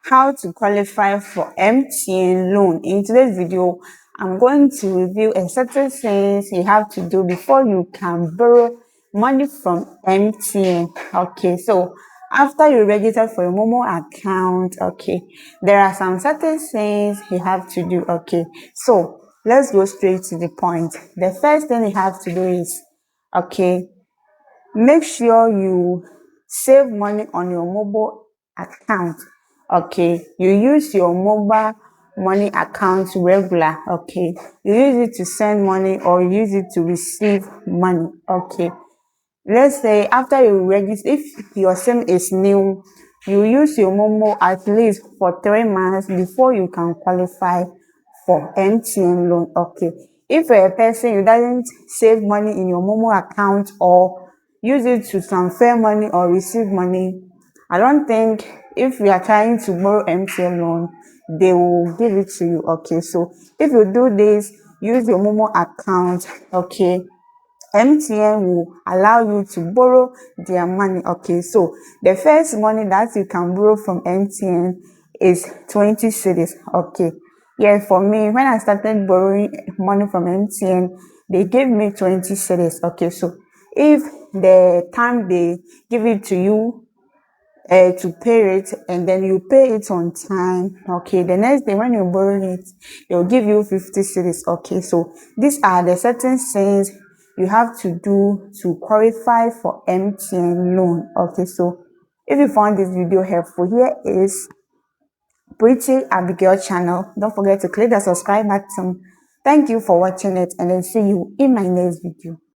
how to qualify for MTN loan. In today's video, I'm going to review a certain things you have to do before you can borrow money from MTN. Okay, so after you register for your Momo account, okay, there are some certain things you have to do. Okay, so let's go straight to the point. The first thing you have to do is, okay, make sure you save money on your mobile account. Okay, you use your mobile money account regular. Okay, you use it to send money or use it to receive money. Okay, let's say after you register, if your sim is new, you use your momo at least for 3 months before you can qualify for MTN loan. Okay, if you're a person you doesn't save money in your momo account or use it to transfer money or receive money, I don't think if you are trying to borrow MTN loan they will give it to you. Okay, so if you do this, use your momo account. Okay, MTN will allow you to borrow their money. Okay, so the first money that you can borrow from MTN is 20 cedis. Okay, yeah, for me, when I started borrowing money from MTN, they gave me 20 cedis. Okay, so if the time they give it to you to pay it and then you pay it on time, okay, the next day when you borrow it they'll give you 50 cedis. Okay, so these are the certain things you have to do to qualify for MTN loan. Okay, so if you found this video helpful, here is Pretty Abigail channel. Don't forget to click the subscribe button. Thank you for watching it and then see you in my next video.